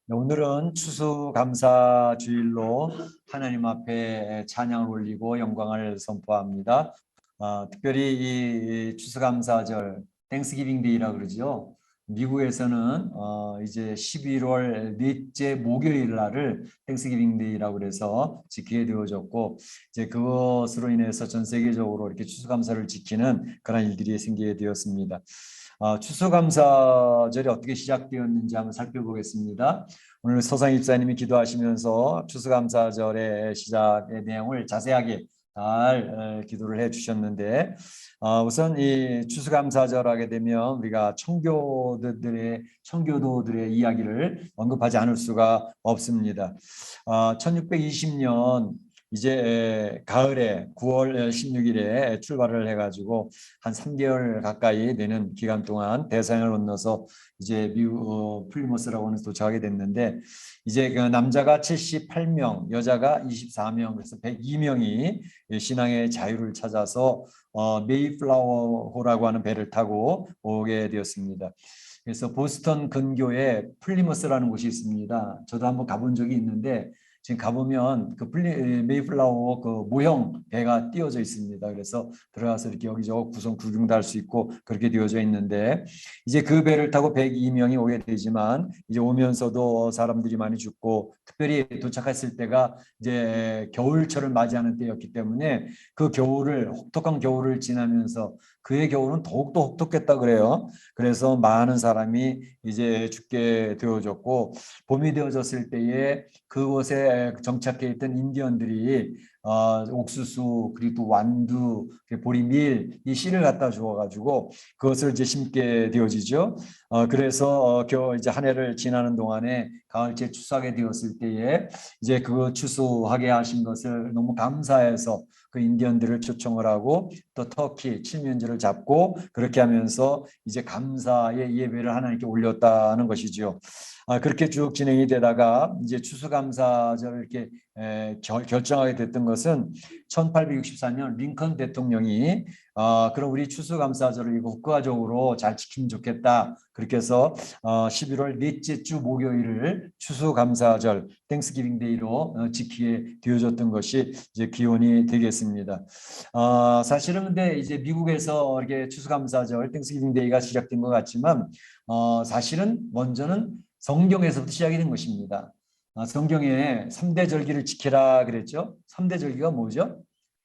네, 오늘은 추수감사주일로 하나님 앞에 찬양을 올리고 영광을 선포합니다. 특별히 이 추수감사절 땡스기빙 데이라고 그러죠. 미국에서는 이제 11월 넷째 목요일 날을 땡스기빙 데이라고 그래서 지키게 되어졌고, 이제 그것으로 인해서 전 세계적으로 이렇게 추수감사를 지키는 그런 일들이 생기게 되었습니다. 추수감사절이 어떻게 시작되었는지 한번 살펴보겠습니다. 오늘 서상 입사님이 기도하시면서 추수감사절의 시작의 내용을 자세하게 잘 기도를 해 주셨는데, 우선 이 추수감사절 하게 되면 우리가 청교도들의 이야기를 언급하지 않을 수가 없습니다. 1620년 이제 가을에 9월 16일에 출발을 해가지고 한 3개월 가까이 되는 기간 동안 대서양을 건너서 이제 미국 플리머스라고 하는 데 도착하게 됐는데, 이제 그 남자가 78명, 여자가 24명, 그래서 102명이 신앙의 자유를 찾아서 메이플라워호라고 하는 배를 타고 오게 되었습니다. 그래서 보스턴 근교에 플리머스라는 곳이 있습니다. 저도 한번 가본 적이 있는데, 지금 가보면 그 메이플라워 그 모형 배가 띄워져 있습니다. 그래서 들어가서 이렇게 여기저기 구경도 할 수 있고 그렇게 되어져 있는데, 이제 그 배를 타고 102명이 오게 되지만 이제 오면서도 사람들이 많이 죽고, 특별히 도착했을 때가 이제 겨울철을 맞이하는 때였기 때문에 그 겨울을, 혹독한 겨울을 지나면서 그의 겨울은 더욱더 혹독했다 그래요. 그래서 많은 사람이 이제 죽게 되어졌고, 봄이 되어졌을 때에 그곳에 정착해 있던 인디언들이 옥수수 그리고 완두, 보리밀 이 씨를 갖다 주어가지고 그것을 이제 심게 되어지죠. 그래서 이제 한 해를 지나는 동안에 가을째 추수하게 되었을 때에 이제 그 추수하게 하신 것을 너무 감사해서 그 인디언들을 초청을 하고 또 터키 칠면조를 잡고 그렇게 하면서 이제 감사의 예배를 하나님께 올렸다는 것이죠. 그렇게 쭉 진행이 되다가 이제 추수감사절을 이렇게 결정하게 됐던 것은 1864년 링컨 대통령이 그럼 우리 추수감사절을 이거 국가적으로 잘 지키면 좋겠다. 그렇게 해서 11월 넷째 주 목요일을 추수감사절 땡스기빙 데이로 지키게 되어졌던 것이 이제 기원이 되겠습니다. 사실은 근데 이제 미국에서 이렇게 추수감사절 땡스기빙 데이가 시작된 것 같지만 사실은 먼저는 성경에서부터 시작이 된 것입니다. 성경에 3대 절기를 지키라 그랬죠. 3대 절기가 뭐죠?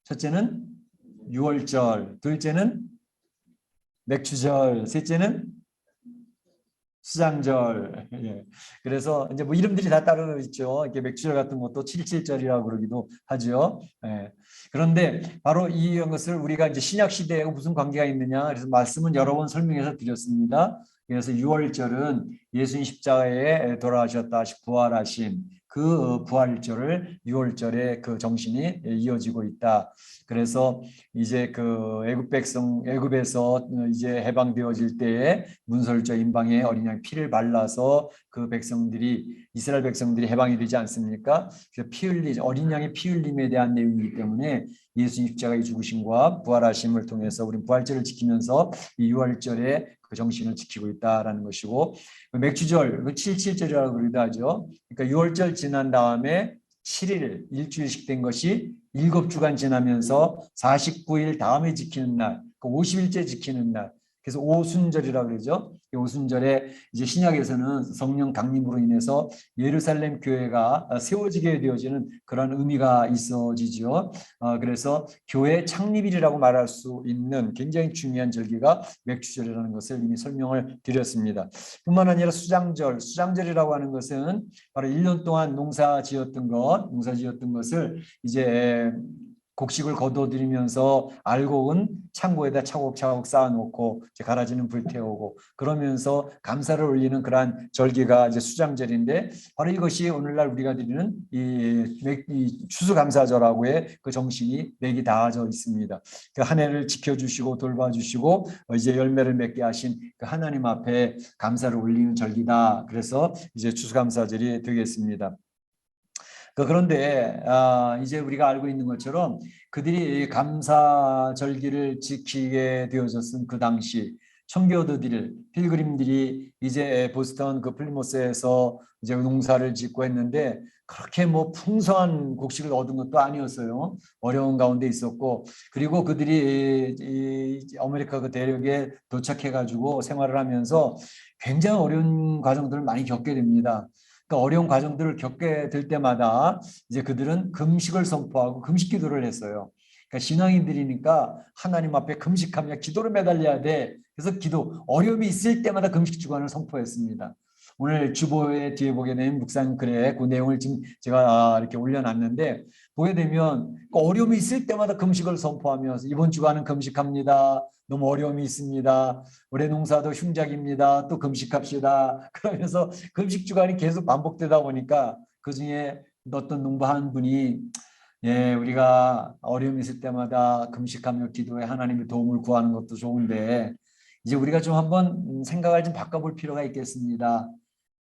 첫째는 유월절, 둘째는 맥추절, 셋째는 수장절. 예. 그래서 이제 뭐 이름들이 다 따로 있죠. 이렇게 맥주절 같은 것도 칠칠절이라고 그러기도 하죠. 예. 그런데 바로 이런 것을 우리가 이제 신약 시대에 무슨 관계가 있느냐, 그래서 말씀은 여러 번 설명해서 드렸습니다. 그래서 유월절은 예수님 십자가에 돌아가셨다 부활하신 그 부활절을 유월절에 그 정신이 이어지고 있다. 그래서 이제 그 애굽에서 이제 해방되어질 때에 문설주 임방에 어린 양 피를 발라서 그 백성들이, 이스라엘 백성들이 해방이 되지 않습니까? 그래서 어린 양의 피 흘림에 대한 내용이기 때문에 예수님 십자가의 죽으심과 부활하심을 통해서 우리 부활절을 지키면서 이 유월절에 그 정신을 지키고 있다라는 것이고, 맥주절, 그 칠칠절이라고 그러기도 하죠. 그러니까 유월절 지난 다음에 7일 일주일씩 된 것이 7주간 지나면서 49일 다음에 지키는 날, 그 50일째 지키는 날. 그래서 오순절이라고 그러죠. 오순절에 이제 신약에서는 성령 강림으로 인해서 예루살렘 교회가 세워지게 되어지는 그런 의미가 있어지죠. 그래서 교회 창립일이라고 말할 수 있는 굉장히 중요한 절기가 맥주절이라는 것을 이미 설명을 드렸습니다. 뿐만 아니라 수장절이라고 하는 것은 바로 1년 동안 농사 지었던 것을 이제 곡식을 거둬들이면서 알곡은 창고에다 차곡차곡 쌓아놓고 이제 가라지는 불태우고 그러면서 감사를 올리는 그러한 절기가 이제 수장절인데, 바로 이것이 오늘날 우리가 드리는 이 추수감사절하고의 그 정신이 맥이 닿아져 있습니다. 그 한 해를 지켜주시고 돌봐주시고 이제 열매를 맺게 하신 그 하나님 앞에 감사를 올리는 절기다. 그래서 이제 추수감사절이 되겠습니다. 그런데 이제 우리가 알고 있는 것처럼 그들이 감사절기를 지키게 되어졌은 그 당시, 청교도들, 필그림들이 이제 보스턴 그 플리모스에서 이제 농사를 짓고 했는데 그렇게 뭐 풍성한 곡식을 얻은 것도 아니었어요. 어려운 가운데 있었고, 그리고 그들이 이 아메리카 그 대륙에 도착해가지고 생활을 하면서 굉장히 어려운 과정들을 많이 겪게 됩니다. 그러니까 어려운 과정들을 겪게 될 때마다 이제 그들은 금식을 선포하고 금식 기도를 했어요. 그러니까 신앙인들이니까 하나님 앞에 금식하며 기도를 매달려야 돼. 그래서 기도, 어려움이 있을 때마다 금식 주간을 선포했습니다. 오늘 주보에 뒤에 보게 되면 묵상 글에 그 내용을 지금 제가 이렇게 올려놨는데, 보게 되면 어려움이 있을 때마다 금식을 선포하면서 이번 주간은 금식합니다. 너무 어려움이 있습니다. 올해 농사도 흉작입니다. 또 금식합시다. 그러면서 금식 주간이 계속 반복되다 보니까 그중에 어떤 농부 한 분이, 예, 우리가 어려움이 있을 때마다 금식하며 기도해 하나님의 도움을 구하는 것도 좋은데 이제 우리가 좀 한번 생각을 좀 바꿔볼 필요가 있겠습니다.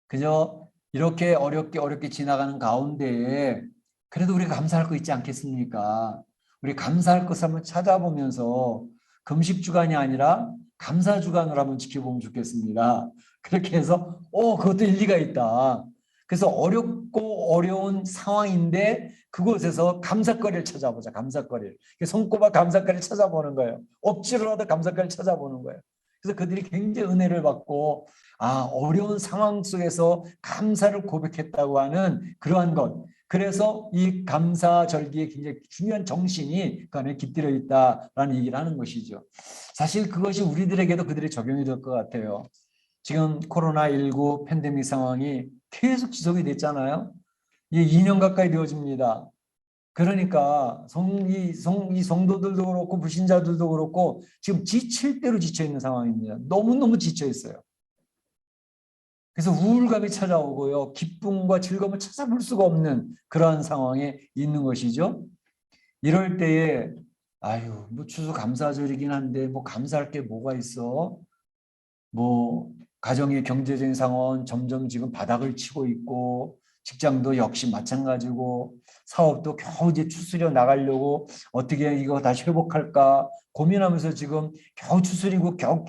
그저 이렇게 어렵게 지나가는 가운데에 그래도 우리가 감사할 거 있지 않겠습니까? 우리 감사할 것을 한번 찾아보면서 금식 주간이 아니라 감사 주간을 한번 지켜보면 좋겠습니다. 그렇게 해서 그것도 일리가 있다. 그래서 어렵고 어려운 상황인데 그곳에서 감사거리를 찾아보자. 감사거리를. 손꼽아 감사거리를 찾아보는 거예요. 억지로라도 감사거리를 찾아보는 거예요. 그래서 그들이 굉장히 은혜를 받고 어려운 상황 속에서 감사를 고백했다고 하는 그러한 것. 그래서 이 감사절기에 굉장히 중요한 정신이 그 안에 깃들어 있다라는 얘기를 하는 것이죠. 사실 그것이 우리들에게도 그들이 적용이 될 것 같아요. 지금 코로나19 팬데믹 상황이 계속 지속이 됐잖아요. 이게 2년 가까이 되어집니다. 그러니까 이 성도들도 그렇고 불신자들도 그렇고 지금 지칠 대로 지쳐 있는 상황입니다. 너무너무 지쳐 있어요. 그래서 우울감이 찾아오고요. 기쁨과 즐거움을 찾아볼 수가 없는 그러한 상황에 있는 것이죠. 이럴 때에 뭐 추수감사절이긴 한데 뭐 감사할 게 뭐가 있어? 뭐 가정의 경제적인 상황은 점점 지금 바닥을 치고 있고 직장도 역시 마찬가지고 사업도 겨우 이제 추스려 나가려고 어떻게 이거 다시 회복할까 고민하면서 지금 겨우 추스리고 겨우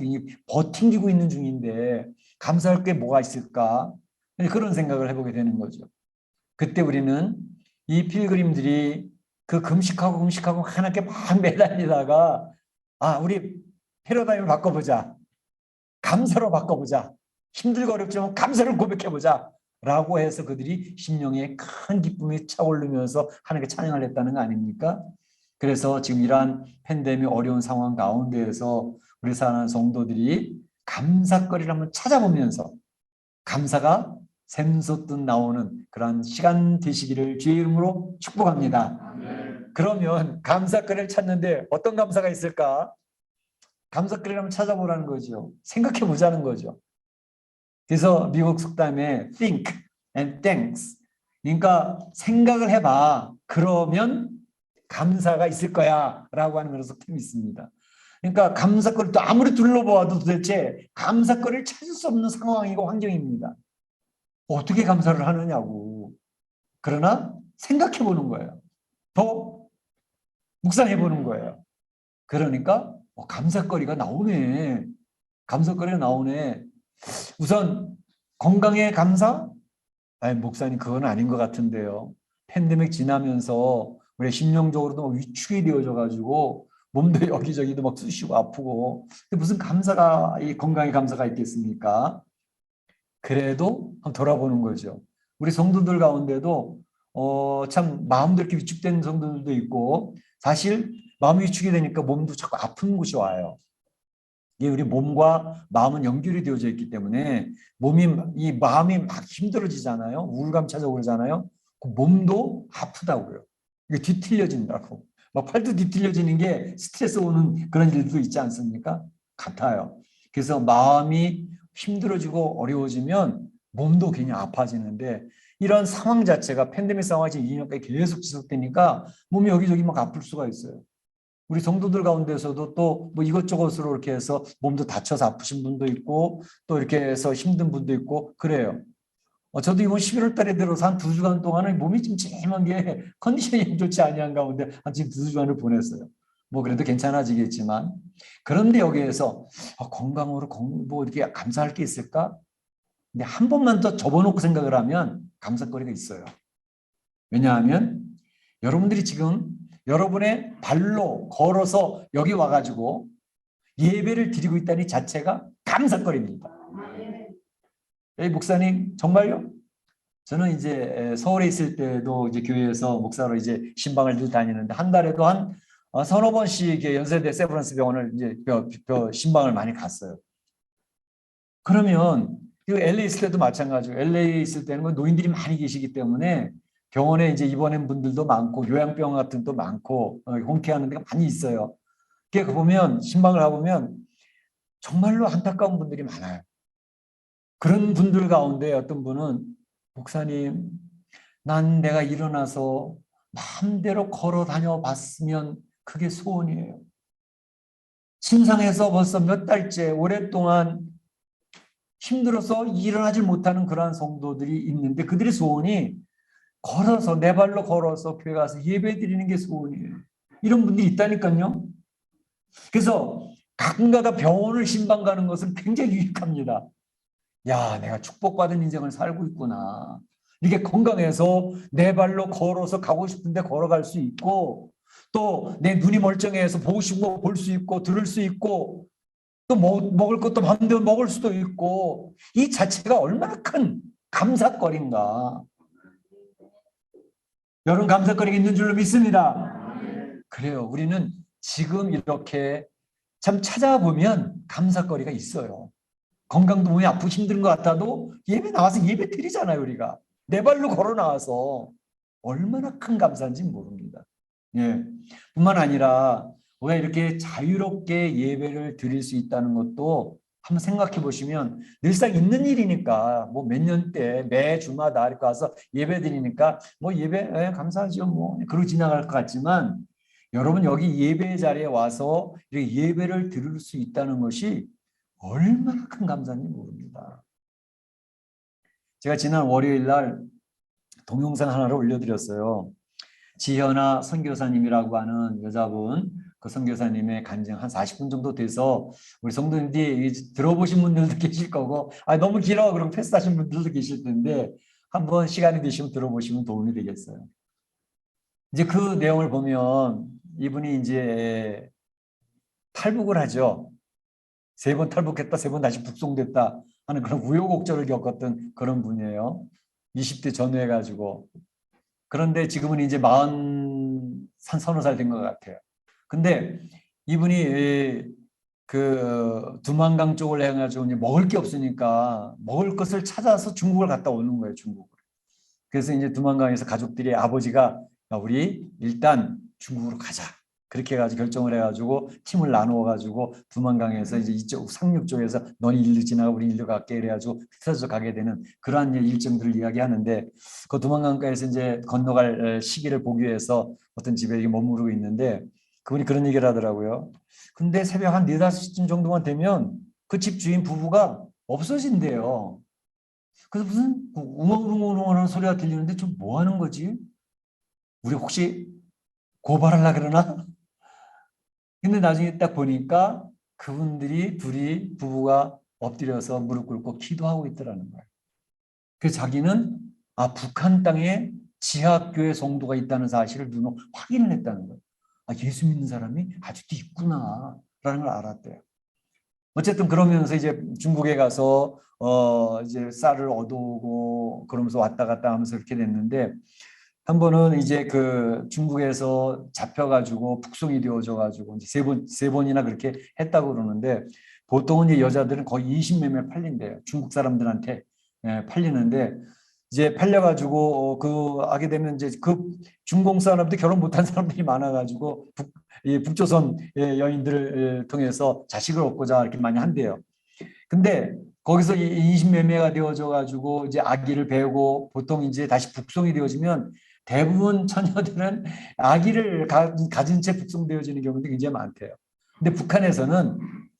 버팅기고 있는 중인데 감사할 게 뭐가 있을까? 그런 생각을 해보게 되는 거죠. 그때 우리는 이 필그림들이 그 금식하고 하나님께 막 매달리다가 우리 패러다임을 바꿔보자. 감사로 바꿔보자. 힘들고 어렵지만 감사를 고백해보자. 라고 해서 그들이 심령에 큰 기쁨이 차오르면서 하나님께 찬양을 했다는 거 아닙니까? 그래서 지금 이러한 팬데믹 어려운 상황 가운데에서 우리 사랑하는 성도들이 감사거리를 한번 찾아보면서 감사가 샘솟듯 나오는 그런 시간 되시기를 주의 이름으로 축복합니다. 그러면 감사거리를 찾는데 어떤 감사가 있을까? 감사거리를 한번 찾아보라는 거죠. 생각해 보자는 거죠. 그래서 미국 속담에 think and thanks. 그러니까 생각을 해봐. 그러면 감사가 있을 거야. 라고 하는 그런 속담이 있습니다. 그러니까 감사거리를 또 아무리 둘러보아도 도대체 감사거리를 찾을 수 없는 상황이고 환경입니다. 어떻게 감사를 하느냐고. 그러나 생각해 보는 거예요. 더 묵상해 보는 거예요. 그러니까 감사거리가 나오네. 감사거리가 나오네. 우선 건강에 감사? 목사님 그건 아닌 것 같은데요. 팬데믹 지나면서 우리 심령적으로도 위축이 되어져 가지고 몸도 여기저기도 막 쑤시고 아프고 무슨 감사가 이 건강에 감사가 있겠습니까? 그래도 한번 돌아보는 거죠. 우리 성도들 가운데도 참 마음도 이렇게 위축된 성도들도 있고 사실 마음이 위축이 되니까 몸도 자꾸 아픈 곳이 와요. 이게 우리 몸과 마음은 연결이 되어져 있기 때문에 이 마음이 막 힘들어지잖아요. 우울감 찾아오고 그러잖아요. 그 몸도 아프다고요. 이게 뒤틀려진다고. 막 팔도 뒤틀려지는 게 스트레스 오는 그런 일도 있지 않습니까? 같아요. 그래서 마음이 힘들어지고 어려워지면 몸도 괜히 아파지는데 이런 상황 자체가 팬데믹 상황이 지금 2년까지 계속 지속되니까 몸이 여기저기 막 아플 수가 있어요. 우리 성도들 가운데서도 또 뭐 이것저것으로 이렇게 해서 몸도 다쳐서 아프신 분도 있고 또 이렇게 해서 힘든 분도 있고 그래요. 저도 이번 11월 달에 들어서 한 2주간 동안은 몸이 찜찜한 게 컨디션이 좋지 아니한 가운데 지금 2주간을 보냈어요. 뭐 그래도 괜찮아지겠지만 그런데 여기에서 건강으로 뭐 이렇게 감사할 게 있을까? 근데 한 번만 더 접어놓고 생각을 하면 감사거리가 있어요. 왜냐하면 여러분들이 지금 여러분의 발로 걸어서 여기 와가지고 예배를 드리고 있다는 자체가 감사거리입니다. 목사님 정말요? 저는 이제 서울에 있을 때도 이제 교회에서 목사로 이제 신방을 늘 다니는데 한 달에도 한 서너 번씩 연세대 세브란스 병원을 이제 신방을 많이 갔어요. 그러면 LA 있을 때도 마찬가지고 LA 있을 때는 노인들이 많이 계시기 때문에 병원에 이제 입원한 분들도 많고 요양병 같은 것도 많고 홍케하는 데가 많이 있어요. 그게 보면 신방을 가보면 정말로 안타까운 분들이 많아요. 그런 분들 가운데 어떤 분은 목사님, 난 내가 일어나서 마음대로 걸어 다녀 봤으면 그게 소원이에요. 신상에서 벌써 몇 달째 오랫동안 힘들어서 일어나질 못하는 그러한 성도들이 있는데 그들의 소원이 걸어서 내 발로 걸어서 교회 가서 예배 드리는 게 소원이에요. 이런 분들이 있다니까요. 그래서 가끔가다 병원을 신방 가는 것은 굉장히 유익합니다. 야, 내가 축복받은 인생을 살고 있구나. 이렇게 건강해서 내 발로 걸어서 가고 싶은데 걸어갈 수 있고 또 내 눈이 멀쩡해서 보고 싶고 볼 수 있고 들을 수 있고 또 먹을 것도 마음대로 먹을 수도 있고 이 자체가 얼마나 큰 감사거리인가. 여러분 감사거리가 있는 줄로 믿습니다. 그래요. 우리는 지금 이렇게 참 찾아보면 감사거리가 있어요. 건강도 몸이 아프고 힘든 것 같아도 예배 나와서 예배 드리잖아요. 우리가 내 발로 걸어 나와서 얼마나 큰 감사인지 모릅니다. 예. 뿐만 아니라 우리가 이렇게 자유롭게 예배를 드릴 수 있다는 것도 한번 생각해 보시면 늘상 있는 일이니까 뭐 몇 년 때 매 주마다 이렇게 와서 예배 드리니까 뭐 예배 감사하죠 뭐 그러고 지나갈 것 같지만 여러분 여기 예배 자리에 와서 이렇게 예배를 드릴 수 있다는 것이 얼마나 큰 감사인지 모릅니다. 제가 지난 월요일 날 동영상 하나를 올려드렸어요. 지현아 선교사님이라고 하는 여자분, 그 선교사님의 간증 한 40분 정도 돼서 우리 성도님들이 들어보신 분들도 계실 거고 너무 길어 그럼 패스하신 분들도 계실 텐데 한번 시간이 되시면 들어보시면 도움이 되겠어요. 이제 그 내용을 보면 이분이 이제 탈북을 하죠. 3번 탈북했다, 3번 다시 북송됐다 하는 그런 우여곡절을 겪었던 그런 분이에요. 20대 전후해가지고. 그런데 지금은 이제 40, 서너 살 된 것 같아요. 근데 이분이 그 두만강 쪽을 해가지고 이제 먹을 게 없으니까 먹을 것을 찾아서 중국을 갔다 오는 거예요, 중국을. 그래서 이제 두만강에서 가족들이 아버지가 우리 일단 중국으로 가자. 그렇게 해가지고 결정을 해가지고 팀을 나누어가지고 두만강에서 이제 이쪽 상륙 쪽에서 넌 일로 지나가 우리 일로 갈게 이래가지고 흩어져 가게 되는 그러한 일정들을 이야기하는데 그 두만강가에서 이제 건너갈 시기를 보기 위해서 어떤 집에 머무르고 있는데 그분이 그런 얘기를 하더라고요. 근데 새벽 한 4, 5시쯤 정도만 되면 그 집 주인 부부가 없어진대요. 그래서 무슨 웅얼웅얼하는 소리가 들리는데 좀 뭐 하는 거지? 우리 혹시 고발하려고 그러나? 근데 나중에 딱 보니까 그분들이 둘이 부부가 엎드려서 무릎 꿇고 기도하고 있더라는 거예요. 그래서 자기는 북한 땅에 지하교회 성도가 있다는 사실을 눈으로 확인을 했다는 거예요. 예수 믿는 사람이 아직도 있구나라는 걸 알았대요. 어쨌든 그러면서 이제 중국에 가서 이제 쌀을 얻어오고 그러면서 왔다 갔다 하면서 이렇게 됐는데 한 번은 이제 그 중국에서 잡혀가지고 북송이 되어져가지고 이제 세 번이나 그렇게 했다고 그러는데 보통은 이제 여자들은 거의 20매매 팔린대요. 중국 사람들한테 팔리는데 이제 팔려가지고 그 하게 되면 이제 그 중공 사람들 결혼 못한 사람들이 많아가지고 북조선 여인들을 통해서 자식을 얻고자 이렇게 많이 한대요. 근데 거기서 20매매가 되어져 가지고 이제 아기를 배우고 보통 이제 다시 북송이 되어지면 대부분 처녀들은 아기를 가진 채 북송되어지는 경우도 굉장히 많대요. 근데 북한에서는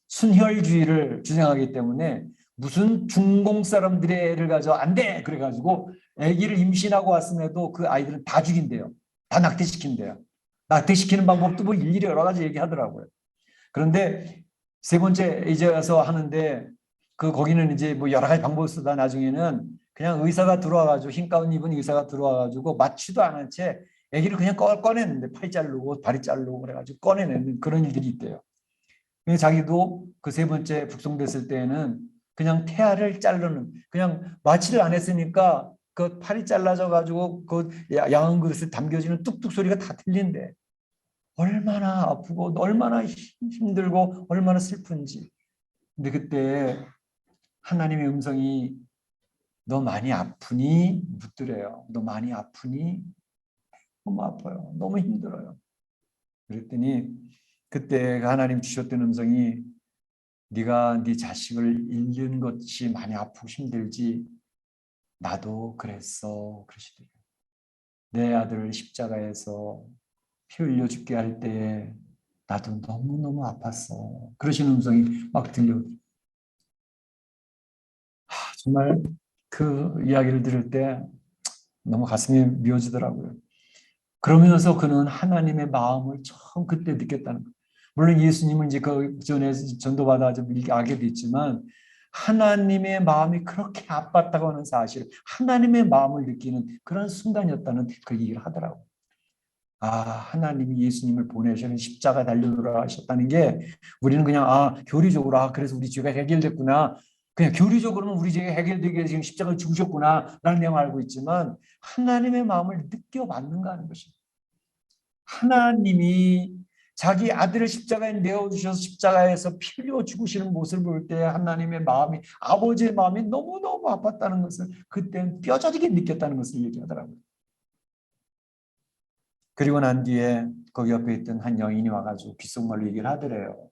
순혈주의를 주장하기 때문에 무슨 중공 사람들의 애를 가져 안 돼! 그래가지고 아기를 임신하고 왔음에도 그 아이들은 다 죽인대요. 다 낙태시킨대요. 낙태시키는 방법도 뭐 일일이 여러 가지 얘기하더라고요. 그런데 세 번째 이제 와서 하는데 거기는 이제 뭐 여러 가지 방법을 쓰다 나중에는 그냥 의사가 들어와가지고 흰 가운 입은 의사가 들어와가지고 맞지도 않은 채 아기를 그냥 꺼내는데 팔이 자르고 다리 자르고 그래가지고 꺼내내는 그런 일들이 있대요. 근데 자기도 그 세 번째 북송됐을 때에는 그냥 태아를 자르는 그냥 마취를 안 했으니까 그 팔이 잘라져 가지고 그 양은 그릇에 담겨지는 뚝뚝 소리가 다 들린대. 얼마나 아프고 얼마나 힘들고 얼마나 슬픈지. 근데 그때 하나님의 음성이 너 많이 아프니? 묻더래요. 너 많이 아프니? 너무 아파요. 너무 힘들어요. 그랬더니 그때 하나님 주셨던 음성이 네가 네 자식을 잃는 것이 많이 아프고 힘들지 나도 그랬어 그러시더래요. 내 아들을 십자가에서 피 흘려 죽게 할 때에 나도 너무너무 아팠어. 그러시는 음성이 막 들려. 정말 그 이야기를 들을 때 너무 가슴이 미어지더라고요. 그러면서 그는 하나님의 마음을 처음 그때 느꼈다는 거예요. 물론 예수님은 이제 그 전에 전도받아 좀 알게 됐지만 하나님의 마음이 그렇게 아팠다고 하는 사실, 하나님의 마음을 느끼는 그런 순간이었다는 그 얘기를 하더라고요. 아, 하나님이 예수님을 보내셔서 십자가 달려 돌아가셨다는 게 우리는 그냥 교리적으로 그래서 우리 죄가 해결됐구나. 그냥 교리적으로는 우리 죄가 해결되기 위해서 지금 십자가를 죽으셨구나라는 내용을 알고 있지만 하나님의 마음을 느껴봤는가 하는 것입니다. 하나님이 자기 아들을 십자가에 내어주셔서 십자가에서 피 흘려 죽으시는 모습을 볼 때 하나님의 마음이 아버지의 마음이 너무너무 아팠다는 것을 그때는 뼈저리게 느꼈다는 것을 얘기하더라고요. 그리고 난 뒤에 거기 옆에 있던 한 여인이 와가지고 귓속말로 얘기를 하더래요.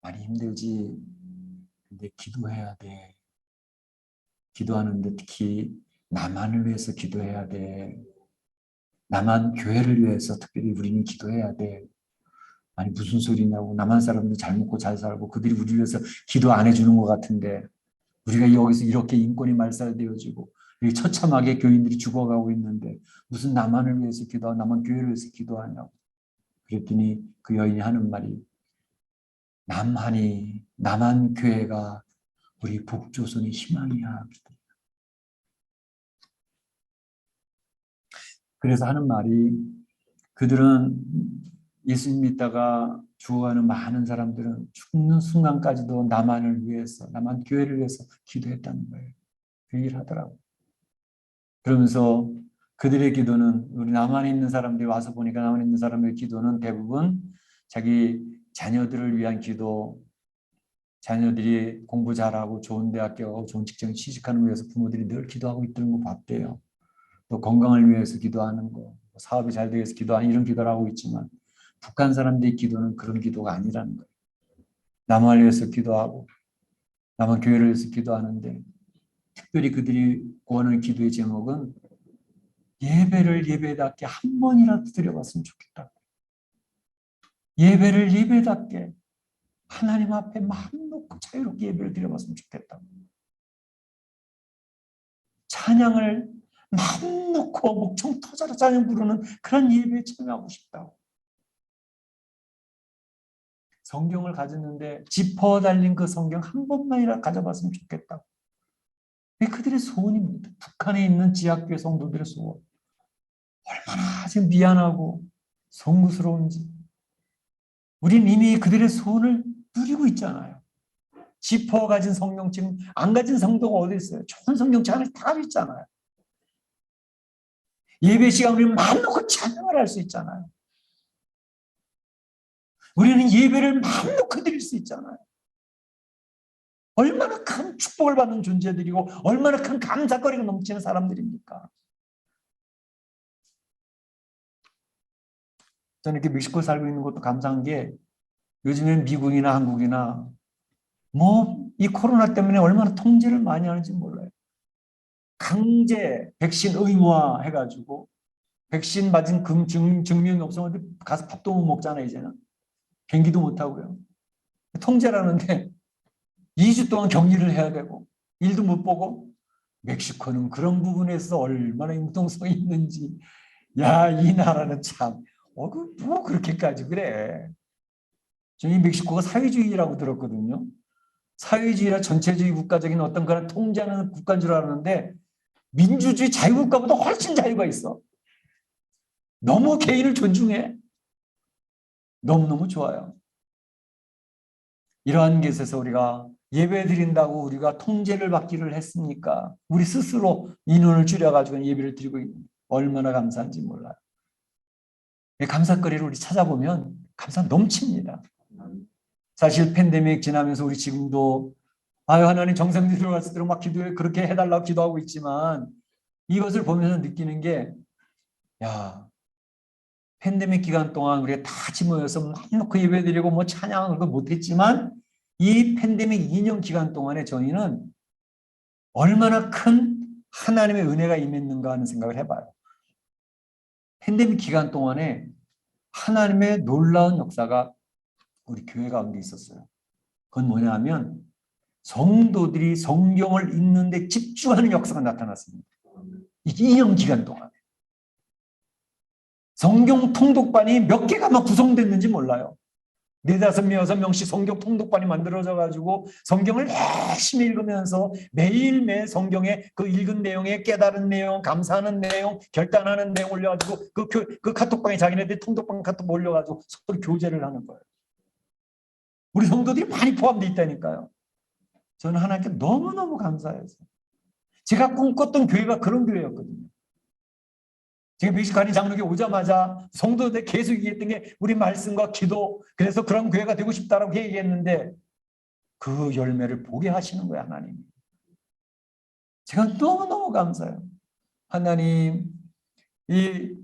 많이 힘들지. 근데 기도해야 돼. 기도하는데 특히 나만을 위해서 기도해야 돼. 나만 교회를 위해서 특별히 우리는 기도해야 돼. 아니 무슨 소리냐고. 남한 사람들 잘 먹고 잘 살고 그들이 우리를 위해서 기도 안 해주는 것 같은데 우리가 여기서 이렇게 인권이 말살되어지고 처참하게 교인들이 죽어가고 있는데 무슨 나만을 위해서 기도하고 나만 교회를 위해서 기도하냐고. 그랬더니 그 여인이 하는 말이 남한 교회가 우리 북조선의 희망이야. 그래서 하는 말이 그들은 예수님 믿다가 죽어가는 많은 사람들은 죽는 순간까지도 남한을 위해서 남한 교회를 위해서 기도했다는 거예요. 그 얘기를 하더라고요. 그러면서 그들의 기도는 우리 남한에 있는 사람들이 와서 보니까 남한에 있는 사람의 기도는 대부분 자기 자녀들을 위한 기도, 자녀들이 공부 잘하고 좋은 대학교 가고 좋은 직장에 취직하는 거 위해서 부모들이 늘 기도하고 있다는 거 봤대요. 또 건강을 위해서 기도하는 거, 사업이 잘 되기 위해서 기도하는 이런 기도를 하고 있지만 북한 사람들의 기도는 그런 기도가 아니라는 거예요. 남한을 위해서 기도하고 남한 교회를 위해서 기도하는데 특별히 그들이 구하는 기도의 제목은 예배를 예배답게 한 번이라도 드려봤으면 좋겠다. 예배를 예배답게 하나님 앞에 마음 놓고 자유롭게 예배를 드려봤으면 좋겠다. 찬양을 마음 놓고 목청 터져라 찬양 부르는 그런 예배에 참여하고 싶다고. 성경을 가졌는데 지퍼 달린 그 성경 한 번만이라 가져봤으면 좋겠다고. 그들의 소원입니다. 북한에 있는 지하교회 성도들의 소원. 얼마나 지금 미안하고 송구스러운지. 우린 이미 그들의 소원을 누리고 있잖아요. 지퍼 가진 성경 지금 안 가진 성도가 어디 있어요? 좋은 성경책 안에 다 있잖아요. 예배 시간 우리는 마음 놓고 찬양을 할 수 있잖아요. 우리는 예배를 마음 놓고 드릴 수 있잖아요. 얼마나 큰 축복을 받는 존재들이고 얼마나 큰 감사거리가 넘치는 사람들입니까? 저는 이렇게 멕시코 살고 있는 것도 감사한 게 요즘엔 미국이나 한국이나 이 코로나 때문에 얼마나 통제를 많이 하는지 몰라요. 강제 백신 의무화 해가지고 백신 맞은 증명이 없으면 가서 밥도 못 먹잖아요. 이제는 비행기도 못 하고요. 통제라는데 2주 동안 격리를 해야 되고 일도 못 보고 멕시코는 그런 부분에서 얼마나 융통성이 있는지 이 나라는 참 뭐 그렇게까지 그래. 저희 멕시코가 사회주의라고 들었거든요. 사회주의라 전체주의 국가적인 어떤 그런 통제하는 국가인 줄 알았는데 민주주의 자유국가보다 훨씬 자유가 있어. 너무 개인을 존중해. 너무너무 좋아요. 이러한 것에서 우리가 예배 드린다고 우리가 통제를 받기를 했습니까? 우리 스스로 인원을 줄여가지고 예배를 드리고 있는 얼마나 감사한지 몰라요. 감사거리를 우리 찾아보면 감사 넘칩니다. 사실 팬데믹 지나면서 우리 지금도 아유 하나님 정상들이 들어갔을 때 막 기도해 그렇게 해달라고 기도하고 있지만 이것을 보면서 느끼는 게 야 팬데믹 기간 동안 우리가 다 같이 모여서 막 놓고 예배드리고 뭐 찬양을 못했지만 이 팬데믹 2년 기간 동안에 저희는 얼마나 큰 하나님의 은혜가 임했는가 하는 생각을 해봐요. 팬데믹 기간 동안에 하나님의 놀라운 역사가 우리 교회 가운데 있었어요. 그건 뭐냐 하면 성도들이 성경을 읽는데 집중하는 역사가 나타났습니다. 이 2년 기간 동안에. 성경 통독반이 몇 개가 막 구성됐는지 몰라요. 4-5명, 6명씩 성경 통독반이 만들어져 가지고 성경을 열심히 읽으면서 매일매일 성경의 그 읽은 내용에 깨달은 내용, 감사하는 내용, 결단하는 내용 올려가지고 그 카톡방에 자기네들 통독방 카톡 올려가지고 서로 교제를 하는 거예요. 우리 성도들이 많이 포함되어 있다니까요. 저는 하나님께 너무너무 감사해서 제가 꿈꿨던 교회가 그런 교회였거든요. 제가 멕시칸이 장로교 오자마자 성도들 계속 얘기했던 게 우리 말씀과 기도, 그래서 그런 교회가 되고 싶다라고 얘기했는데 그 열매를 보게 하시는 거예요, 하나님. 제가 너무너무 감사해요. 하나님, 이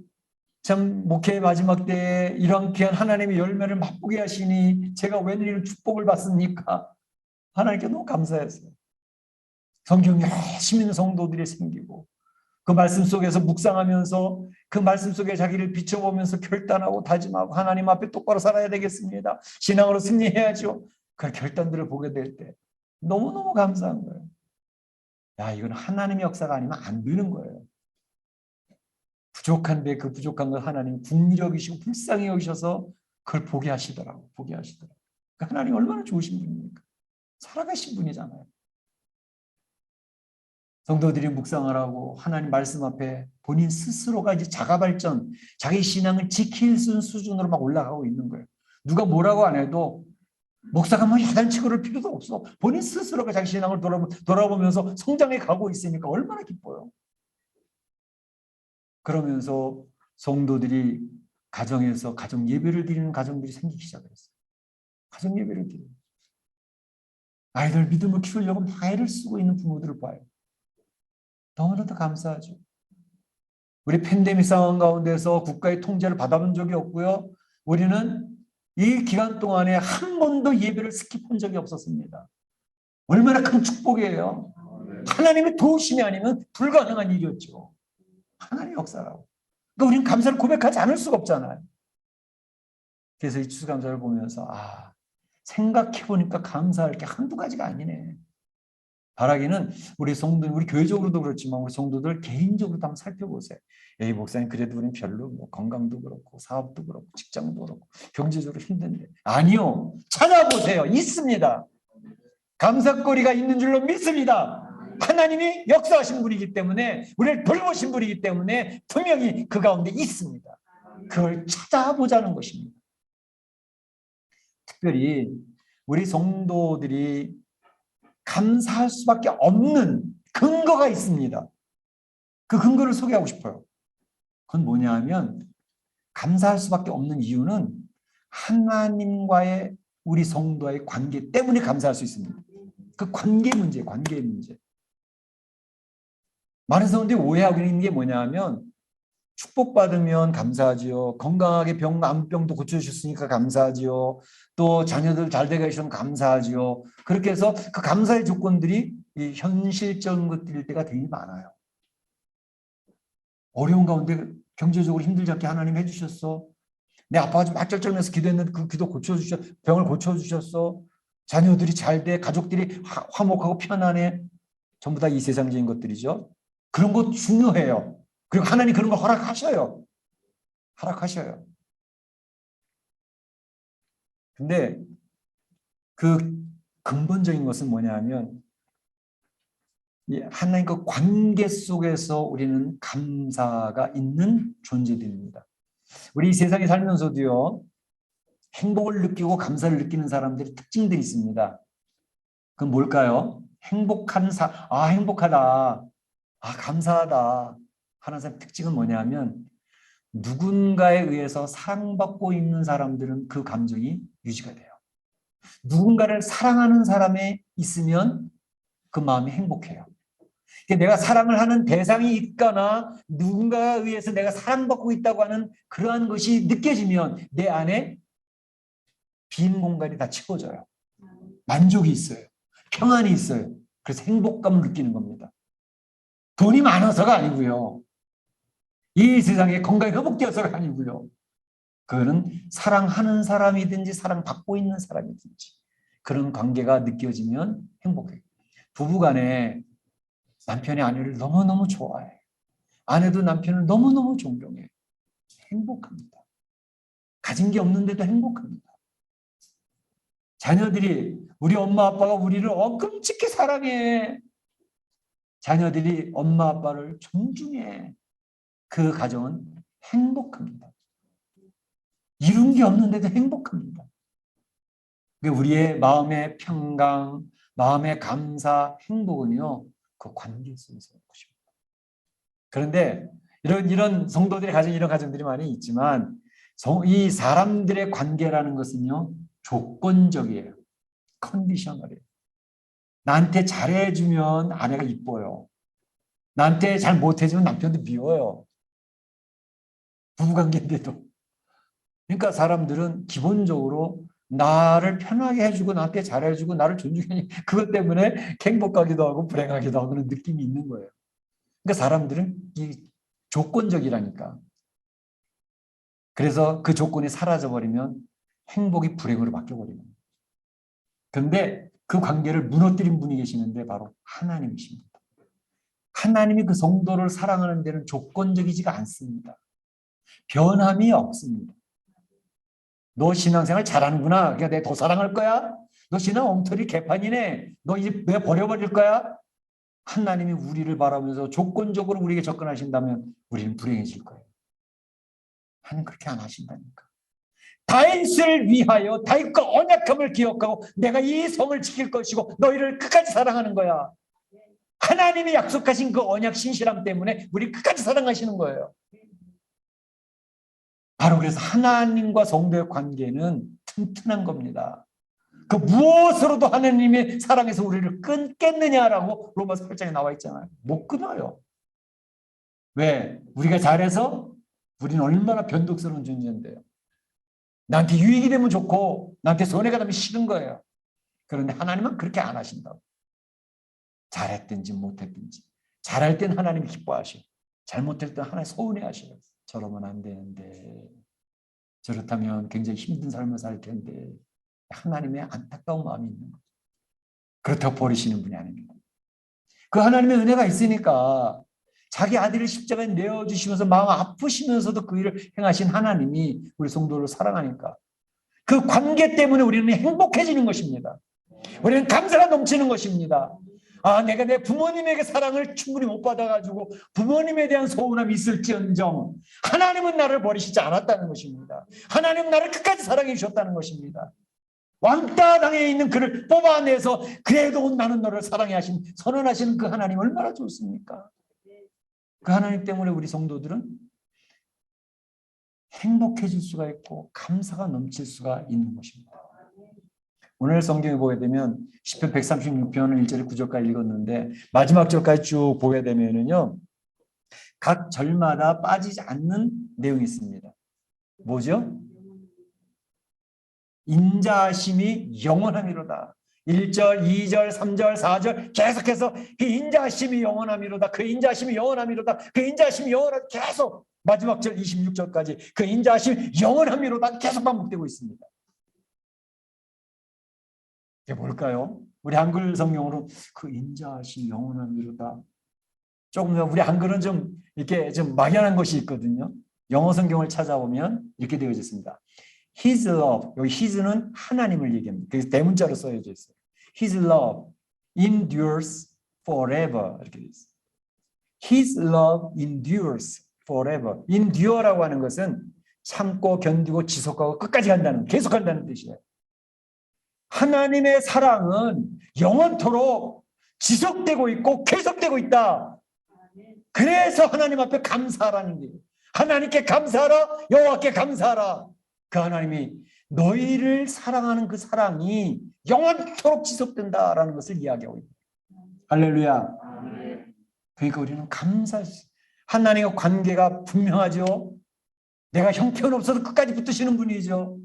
참 목회의 마지막 때에 이런 귀한 하나님의 열매를 맛보게 하시니 제가 웬일 축복을 받습니까? 하나님께 너무 감사했어요. 성경 열심히 있는 성도들이 생기고 그 말씀 속에서 묵상하면서 그 말씀 속에 자기를 비춰보면서 결단하고 다짐하고 하나님 앞에 똑바로 살아야 되겠습니다. 신앙으로 승리해야죠. 그 결단들을 보게 될 때 너무너무 감사한 거예요. 야, 이건 하나님의 역사가 아니면 안 되는 거예요. 부족한데 그 부족한 걸 하나님 국리 여기시고 불쌍히 여기셔서 그걸 보게 하시더라고. 보게 하시더라고. 그러니까 하나님 얼마나 좋으신 분입니까? 살아가신 분이잖아요. 성도들이 묵상을 하고 하나님 말씀 앞에 본인 스스로가 이제 자가 발전, 자기 신앙을 지킬 수 있는 수준으로 막 올라가고 있는 거예요. 누가 뭐라고 안 해도 목사가 뭐 야단치고 그럴 필요도 없어. 본인 스스로가 자기 신앙을 돌아보면서 성장해 가고 있으니까 얼마나 기뻐요. 그러면서 성도들이 가정에서 가정 예배를 드리는 가정들이 생기기 시작했어요. 가정 예배를 드리는. 아이들 믿음을 키우려고 막 애를 쓰고 있는 부모들을 봐요. 너무나도 감사하죠. 우리 팬데믹 상황 가운데서 국가의 통제를 받아본 적이 없고요. 우리는 이 기간 동안에 한 번도 예배를 스킵한 적이 없었습니다. 얼마나 큰 축복이에요. 하나님의 도우심이 아니면 불가능한 일이었죠. 하나님의 역사라고. 그러니까 우리는 감사를 고백하지 않을 수가 없잖아요. 그래서 이 추수감사를 보면서 생각해보니까 감사할 게 한두 가지가 아니네. 바라기는 우리 성도들, 우리 교회적으로도 그렇지만 우리 성도들 개인적으로도 한번 살펴보세요. 에이 목사님 그래도 우리는 별로 뭐 건강도 그렇고 사업도 그렇고 직장도 그렇고 경제적으로 힘든데. 아니요. 찾아보세요. 있습니다. 감사거리가 있는 줄로 믿습니다. 하나님이 역사하신 분이기 때문에 우리를 돌보신 분이기 때문에 분명히 그 가운데 있습니다. 그걸 찾아보자는 것입니다. 특별히 우리 성도들이 감사할 수밖에 없는 근거가 있습니다. 그 근거를 소개하고 싶어요. 그건 뭐냐 하면 감사할 수밖에 없는 이유는 하나님과의 우리 성도와의 관계 때문에 감사할 수 있습니다. 그 관계 문제, 관계 문제. 많은 성도들이 오해하고 있는 게 뭐냐 하면 축복받으면 감사하지요. 건강하게 암병도 고쳐주셨으니까 감사하지요. 또 자녀들 잘 되게 해주시면 감사하지요. 그렇게 해서 그 감사의 조건들이 이 현실적인 것들일 때가 되게 많아요. 어려운 가운데 경제적으로 힘들지 않게 하나님 해주셨어. 내 아빠가 막절절면서 기도했는데 그 기도 고쳐주셨어. 병을 고쳐주셨어. 자녀들이 잘 돼. 가족들이 화목하고 편안해. 전부 다 이 세상적인 것들이죠. 그런 거 중요해요. 그리고 하나님 그런 거 허락하셔요. 허락하셔요. 근데 그 근본적인 것은 뭐냐면 하나님 그 관계 속에서 우리는 감사가 있는 존재들입니다. 우리 이 세상에 살면서도요, 행복을 느끼고 감사를 느끼는 사람들의 특징들이 있습니다. 그건 뭘까요? 행복하다. 감사하다. 하는 사람의 특징은 뭐냐면 누군가에 의해서 사랑받고 있는 사람들은 그 감정이 유지가 돼요. 누군가를 사랑하는 사람에 있으면 그 마음이 행복해요. 내가 사랑을 하는 대상이 있거나 누군가에 의해서 내가 사랑받고 있다고 하는 그러한 것이 느껴지면 내 안에 빈 공간이 다 채워져요. 만족이 있어요. 평안이 있어요. 그래서 행복감을 느끼는 겁니다. 돈이 많아서가 아니고요. 이 세상에 건강이 회복되어서가 아니고요. 그거는 사랑하는 사람이든지 사랑받고 있는 사람이든지 그런 관계가 느껴지면 행복해요. 부부간에 남편이 아내를 너무너무 좋아해. 아내도 남편을 너무너무 존경해. 행복합니다. 가진 게 없는데도 행복합니다. 자녀들이 우리 엄마 아빠가 우리를 끔찍히 사랑해. 자녀들이 엄마 아빠를 존중해. 그 가정은 행복합니다. 이룬 게 없는데도 행복합니다. 우리의 마음의 평강, 마음의 감사, 행복은요, 그 관계 속에서 오는 것입니다. 그런데 이런 성도들이 가진 이런 가정들이 많이 있지만 이 사람들의 관계라는 것은요, 조건적이에요. 컨디셔널이에요. 나한테 잘해주면 아내가 이뻐요. 나한테 잘 못해주면 남편도 미워요. 부부관계인데도. 그러니까 사람들은 기본적으로 나를 편하게 해주고 나한테 잘해주고 나를 존중하니 그것 때문에 행복하기도 하고 불행하기도 하고 그런 느낌이 있는 거예요. 그러니까 사람들은 이 조건적이라니까. 그래서 그 조건이 사라져버리면 행복이 불행으로 바뀌어버리는 거예요. 그런데 그 관계를 무너뜨린 분이 계시는데 바로 하나님이십니다. 하나님이 그 성도를 사랑하는 데는 조건적이지가 않습니다. 변함이 없습니다. 너 신앙생활 잘하는구나. 그러니까 내가 더 사랑할 거야. 너 신앙 엉터리 개판이네. 너 이제 내가 버려버릴 거야. 하나님이 우리를 바라보면서 조건적으로 우리에게 접근하신다면 우리는 불행해질 거예요. 하나님 그렇게 안 하신다니까. 다윗을 위하여 다윗과 언약함을 기억하고 내가 이 성을 지킬 것이고 너희를 끝까지 사랑하는 거야. 하나님이 약속하신 그 언약 신실함 때문에 우리 끝까지 사랑하시는 거예요. 바로 그래서 하나님과 성도의 관계는 튼튼한 겁니다. 그 무엇으로도 하나님의 사랑에서 우리를 끊겠느냐라고 로마서 8장에 나와 있잖아요. 못 끊어요. 왜? 우리가 잘해서 우리는 얼마나 변덕스러운 존재인데요. 나한테 유익이 되면 좋고 나한테 손해가 되면 싫은 거예요. 그런데 하나님은 그렇게 안 하신다고. 잘했든지 못했든지. 잘할 땐 하나님이 기뻐하시고 잘못할 땐 하나님 서운해하셔요. 저러면 안 되는데 저렇다면 굉장히 힘든 삶을 살 텐데 하나님의 안타까운 마음이 있는 거죠. 그렇다고 버리시는 분이 아닙니다. 그 하나님의 은혜가 있으니까 자기 아들을 십자가에 내어주시면서 마음 아프시면서도 그 일을 행하신 하나님이 우리 성도를 사랑하니까 그 관계 때문에 우리는 행복해지는 것입니다. 우리는 감사가 넘치는 것입니다. 내가 내 부모님에게 사랑을 충분히 못 받아가지고 부모님에 대한 소원함이 있을지언정 하나님은 나를 버리시지 않았다는 것입니다. 하나님은 나를 끝까지 사랑해 주셨다는 것입니다. 왕따 당해 있는 그를 뽑아내서 그래도 나는 너를 사랑해 하신 선언하시는 그 하나님 얼마나 좋습니까? 그 하나님 때문에 우리 성도들은 행복해질 수가 있고 감사가 넘칠 수가 있는 것입니다. 오늘 성경에 보게 되면 시편 136편 1절 9절까지 읽었는데 마지막 절까지 쭉 보게 되면은요. 각 절마다 빠지지 않는 내용이 있습니다. 뭐죠? 인자하심이 영원함이로다. 1절, 2절, 3절, 4절 계속해서 그 인자하심이 영원함이로다. 그 인자하심이 영원함이로다. 그 인자하심이 영원함 계속 마지막 절 26절까지 그 인자하심이 영원함이로다 계속 반복되고 있습니다. 이게 뭘까요? 우리 한글 성경으로 그 인자하심 영원함이로다. 조금 우리 한글은 좀 이렇게 좀 막연한 것이 있거든요. 영어 성경을 찾아보면 이렇게 되어 있습니다. His love, 여기 His는 하나님을 얘기합니다. 그래서 대문자로 써여져 있어요. His love endures forever 이렇게 돼 있어요. His love endures forever. endure라고 하는 것은 참고 견디고 지속하고 끝까지 간다는, 계속한다는 뜻이에요. 하나님의 사랑은 영원토록 지속되고 있고 계속되고 있다. 그래서 하나님 앞에 감사하라는 거예요. 하나님께 감사하라, 여호와께 감사하라. 그 하나님이 너희를 사랑하는 그 사랑이 영원토록 지속된다라는 것을 이야기하고 있습니다. 할렐루야. 그러니까 우리는 감사하시. 하나님과 관계가 분명하죠. 내가 형편없어도 끝까지 붙드시는 분이죠.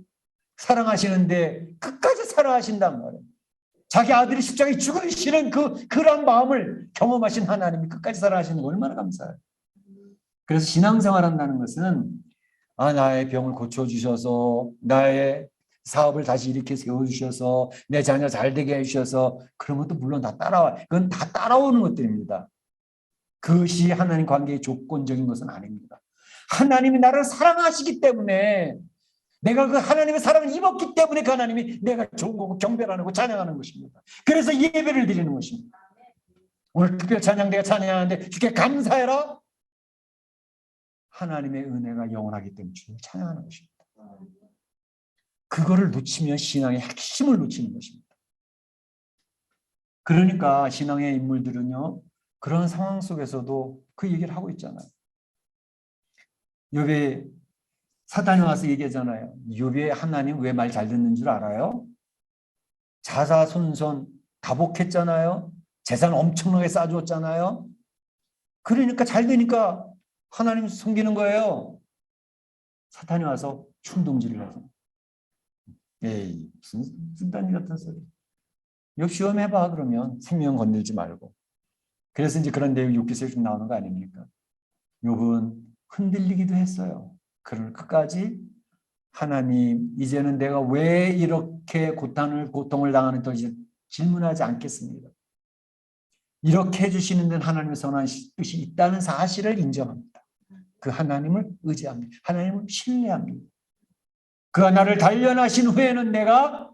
사랑하시는데 끝까지 사랑하신단 말이에요. 자기 아들이 십자가에 죽으시는 그런 마음을 경험하신 하나님이 끝까지 사랑하시는 거 얼마나 감사해요. 그래서 신앙생활 한다는 것은 나의 병을 고쳐주셔서 나의 사업을 다시 일으켜 세워주셔서 내 자녀 잘 되게 해주셔서 그런 것도 물론 다 따라와. 그건 다 따라오는 것들입니다. 그것이 하나님 관계의 조건적인 것은 아닙니다. 하나님이 나를 사랑하시기 때문에 내가 그 하나님의 사랑을 입었기 때문에 그 하나님이 내가 좋은 거고 경배하는 거 찬양하는 것입니다. 그래서 예배를 드리는 것입니다. 오늘 특별 찬양 내가 찬양하는데 주께 감사해라. 하나님의 은혜가 영원하기 때문에 주를 찬양하는 것입니다. 그거를 놓치면 신앙의 핵심을 놓치는 것입니다. 그러니까 신앙의 인물들은요, 그런 상황 속에서도 그 얘기를 하고 있잖아요. 욥에 사단이 와서 얘기하잖아요. 욥의 하나님 왜 말 잘 듣는 줄 알아요? 자사손손 다복했잖아요. 재산 엄청나게 쌓아줬잖아요. 그러니까 잘 되니까 하나님 섬기는 거예요. 사탄이 와서 충동질을 해서 에이 무슨 쓴다니 같은 소리. 욥 시험해봐 그러면 생명 건들지 말고. 그래서 이제 그런 내용이 욥기서에 좀 나오는 거 아닙니까? 욥은 흔들리기도 했어요. 그를 끝까지 하나님 이제는 내가 왜 이렇게 고통을 당하는 더 이제 질문하지 않겠습니다. 이렇게 해주시는 데는 하나님의 선한 뜻이 있다는 사실을 인정합니다. 그 하나님을 의지합니다. 하나님을 신뢰합니다. 그가 나를 단련하신 후에는 내가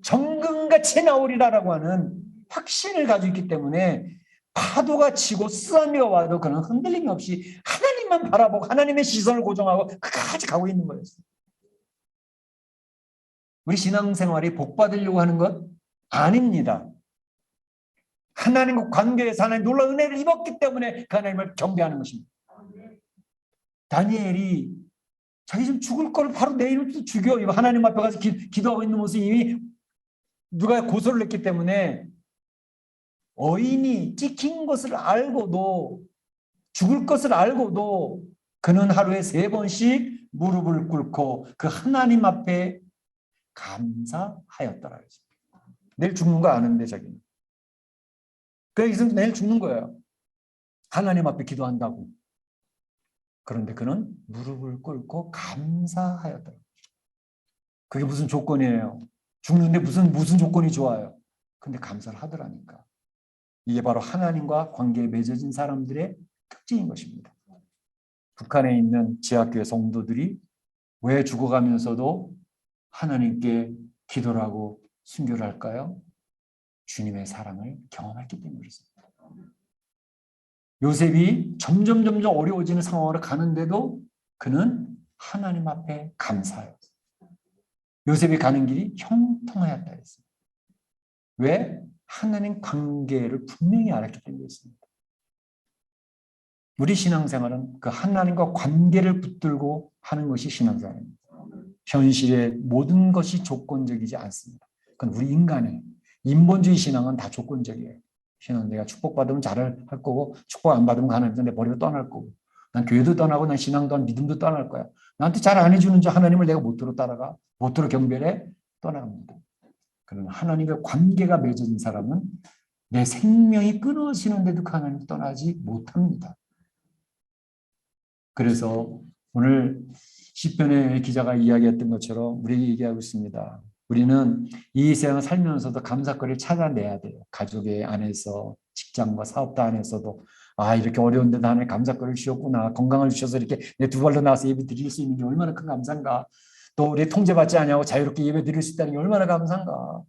정금같이 나오리라라고 하는 확신을 가지고 있기 때문에 파도가 치고 쓰나미가 와도 그런 흔들림이 없이 하나님만 바라보고 하나님의 시선을 고정하고 끝까지 가고 있는 거였어요. 우리 신앙생활이 복 받으려고 하는 것 아닙니다. 하나님과 관계에서 하나님 놀라운 은혜를 입었기 때문에 그 하나님을 경배하는 것입니다. 다니엘이 자기 지금 죽을 거를 바로 내일을 또 죽여. 하나님 앞에 가서 기도하고 있는 모습이 이미 누가 고소를 했기 때문에 어인이 찍힌 것을 알고도 죽을 것을 알고도 그는 하루에 3번씩 무릎을 꿇고 그 하나님 앞에 감사하였더라. 내일 죽는 거 아는데 자기는. 그래서 내일 죽는 거예요. 하나님 앞에 기도한다고. 그런데 그는 무릎을 꿇고 감사하였더라. 그게 무슨 조건이에요? 죽는데 무슨 조건이 좋아요? 근데 감사를 하더라니까. 이게 바로 하나님과 관계에 맺어진 사람들의 특징인 것입니다. 북한에 있는 지하교회 성도들이 왜 죽어가면서도 하나님께 기도를 하고 순교를 할까요? 주님의 사랑을 경험했기 때문에 그렇습니다. 요셉이 점점 어려워지는 상황으로 가는데도 그는 하나님 앞에 감사해요. 요셉이 가는 길이 형통하였다 했습니다. 왜? 하나님 관계를 분명히 알았기 때문이었습니다. 우리 신앙생활은 그 하나님과 관계를 붙들고 하는 것이 신앙생활입니다. 현실의 모든 것이 조건적이지 않습니다. 그건 우리 인간의 인본주의 신앙은 다 조건적이에요. 신앙은 내가 축복받으면 잘할 거고 축복 안 받으면 가난해서 내 버리고 떠날 거고 난 교회도 떠나고 난 신앙도 믿음도 떠날 거야. 나한테 잘 안 해주는 저 하나님을 내가 못 들어 따라가 못 들어 경배해 떠나갑니다. 그러나 하나님과 관계가 맺어진 사람은 내 생명이 끊어지는데도 그 하나님을 떠나지 못합니다. 그래서 오늘 시편의 기자가 이야기했던 것처럼 우리에게 얘기하고 있습니다. 우리는 이 세상을 살면서도 감사거리를 찾아내야 돼요. 가족의 안에서 직장과 사업도 안에서도 이렇게 어려운데도 하나님 감사거리를 주셨구나. 건강을 주셔서 이렇게 내 두 발로 나와서 예배 드릴 수 있는 게 얼마나 큰 감사인가. 또 우리 통제받지 않냐고 자유롭게 예배 드릴 수 있다는 게 얼마나 감사한가.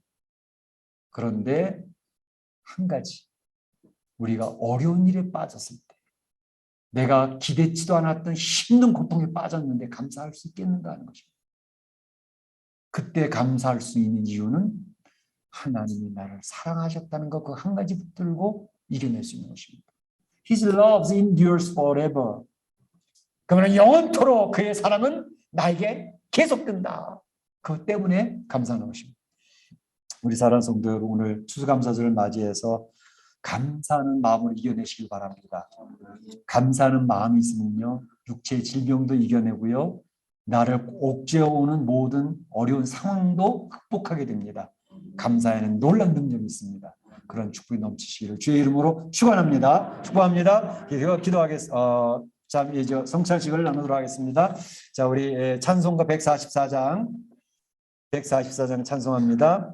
그런데 한 가지, 우리가 어려운 일에 빠졌을 때, 내가 기대치도 않았던 힘든 고통에 빠졌는데 감사할 수 있겠는가 하는 것입니다. 그때 감사할 수 있는 이유는 하나님이 나를 사랑하셨다는 것, 그 한 가지 붙들고 이겨낼 수 있는 것입니다. His love endures forever. 그러면 영원토록 그의 사랑은 나에게 계속된다. 그것 때문에 감사하는 것입니다. 우리 사랑하는 성도 여러분, 오늘 추수감사절을 맞이해서 감사하는 마음을 이겨내시길 바랍니다. 감사하는 마음이 있으면요, 육체의 질병도 이겨내고요, 나를 옥죄어오는 모든 어려운 상황도 극복하게 됩니다. 감사에는 놀라운 능력이 있습니다. 그런 축복이 넘치시기를 주의 이름으로 축원합니다. 축복합니다. 기도하겠습니다. 자, 이제 성찬식을 나누도록 하겠습니다. 자, 우리 찬송가 144장 찬송합니다.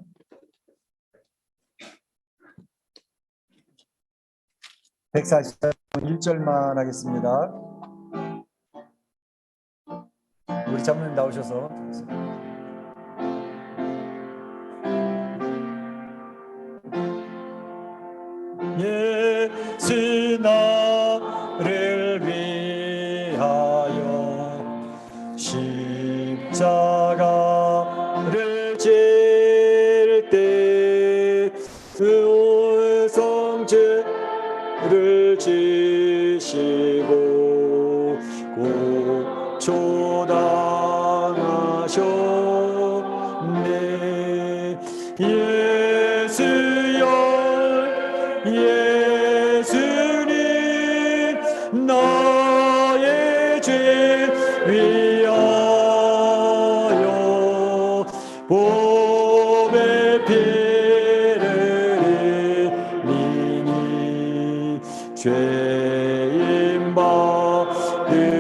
144장 1절만 하겠습니다. 우리 장로님 나오셔서 예수 나를 위하여 십자가를 질 때 온 성죄를 지시고 고초당하셨네. 예수님 나의 죄 위하여 보배 피를 흘리니 죄인 받으소서.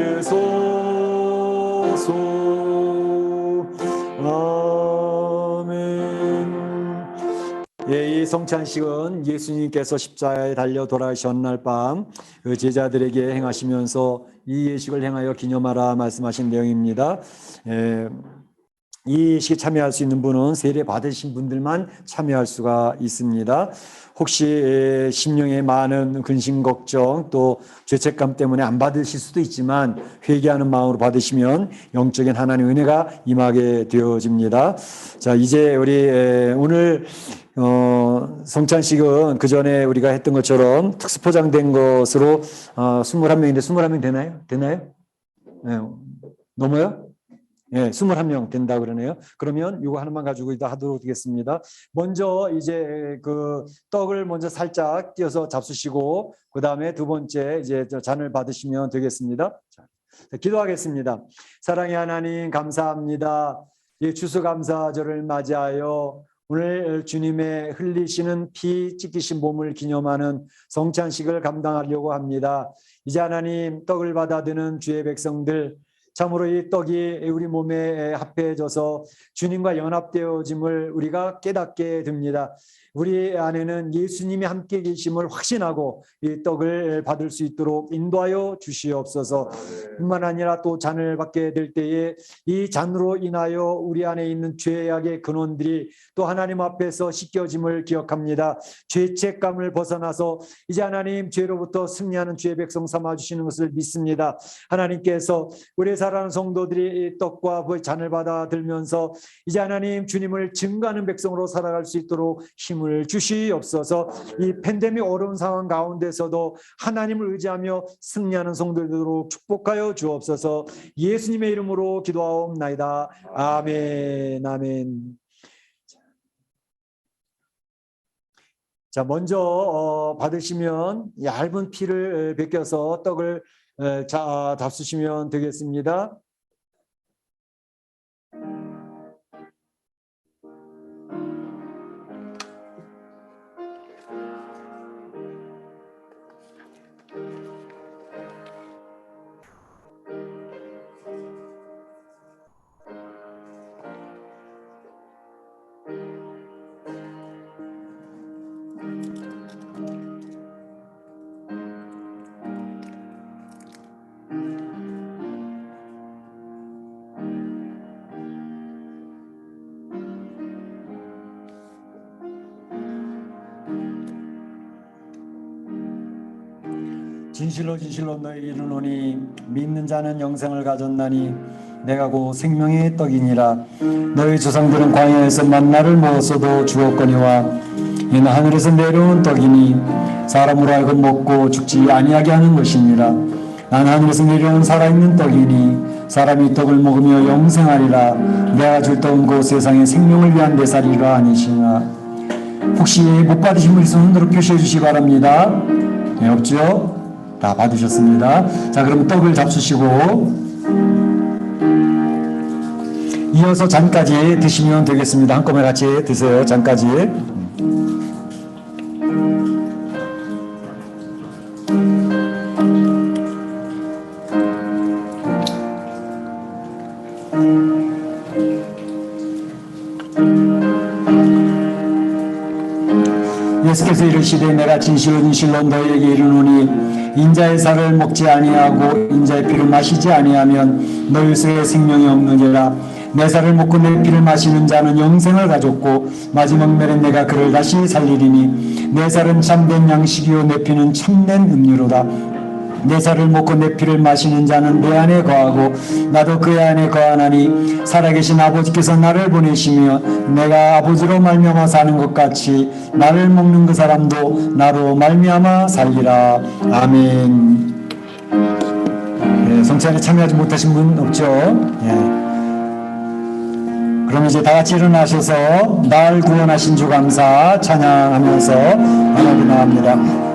이 성찬식은 예수님께서 십자가에 달려 돌아가신 날 밤 그 제자들에게 행하시면서 이 예식을 행하여 기념하라 말씀하신 내용입니다. 이 예식에 참여할 수 있는 분은 세례 받으신 분들만 참여할 수가 있습니다. 혹시 심령에 많은 근심 걱정 또 죄책감 때문에 안 받으실 수도 있지만 회개하는 마음으로 받으시면 영적인 하나님의 은혜가 임하게 되어집니다. 자, 이제 우리 오늘 성찬식은 그 전에 우리가 했던 것처럼 특수 포장된 것으로 21명인데 21명 되나요? 네, 넘어요? 예, 21명 된다 그러네요. 그러면 이거 하나만 가지고 하도록 하겠습니다. 먼저 이제 그 떡을 먼저 살짝 띄어서 잡수시고 그 다음에 두 번째 이제 잔을 받으시면 되겠습니다. 자, 기도하겠습니다. 사랑의 하나님 감사합니다. 이 추수감사절을 맞이하여 오늘 주님의 흘리시는 피 찢기신 몸을 기념하는 성찬식을 감당하려고 합니다. 이제 하나님 떡을 받아드는 주의 백성들, 참으로 이 떡이 우리 몸에 합해져서 주님과 연합되어짐을 우리가 깨닫게 됩니다. 우리 안에는 예수님이 함께 계심을 확신하고 이 떡을 받을 수 있도록 인도하여 주시옵소서. 뿐만 아니라 또 잔을 받게 될 때에 이 잔으로 인하여 우리 안에 있는 죄악의 근원들이 또 하나님 앞에서 씻겨짐을 기억합니다. 죄책감을 벗어나서 이제 하나님 죄로부터 승리하는 주의 백성 삼아주시는 것을 믿습니다. 하나님께서 우리 사랑하는 성도들이 이 떡과 그 잔을 받아 들면서 이제 하나님 주님을 증거하는 백성으로 살아갈 수 있도록 힘을 주시옵소서. 이 팬데믹 어려운 상황 가운데서도 하나님을 의지하며 승리하는 성도들로 축복하여 주옵소서. 예수님의 이름으로 기도하옵나이다. 아멘. 아멘. 자, 먼저 받으시면 얇은 피를 벗겨서 떡을 잡수시면 되겠습니다. 진실로 진실로 너희에게 이르노니 믿는 자는 영생을 가졌나니 내가 곧 생명의 떡이니라. 너희 조상들은 광야에서 만나를 먹었어도 죽었거니와 이는 하늘에서 내려온 떡이니 사람으로 하여금 먹고 죽지 아니하게 하는 것이니라. 난 하늘에서 내려온 살아있는 떡이니 사람이 이 떡을 먹으며 영생하리라. 내가 줄 떡은 곧 세상의 생명을 위한 내 살이라 하니시나. 혹시 못 받으신 분 있으면 흔들어 표시해 주시기 바랍니다. 네, 없죠? 다 받으셨습니다. 자, 그럼 떡을 잡수시고 이어서 잔까지 드시면 되겠습니다. 한꺼번에 같이 드세요. 잔까지. 예수께서 이르시되 내가 진실로 진실로 너희에게 이르노니 인자의 살을 먹지 아니하고 인자의 피를 마시지 아니하면 너희 속에 생명이 없느니라. 내 살을 먹고 내 피를 마시는 자는 영생을 가졌고 마지막 날에 내가 그를 다시 살리리니 내 살은 참된 양식이요 내 피는 참된 음료로다. 내 살을 먹고 내 피를 마시는 자는 내 안에 거하고 나도 그의 안에 거하나니 살아계신 아버지께서 나를 보내시며 내가 아버지로 말미암아 사는 것 같이 나를 먹는 그 사람도 나로 말미암아 살리라. 아멘. 네, 성찬에 참여하지 못하신 분 없죠? 네. 그럼 이제 다 같이 일어나셔서 날 구원하신 주 감사 찬양하면서 나가기 나갑니다.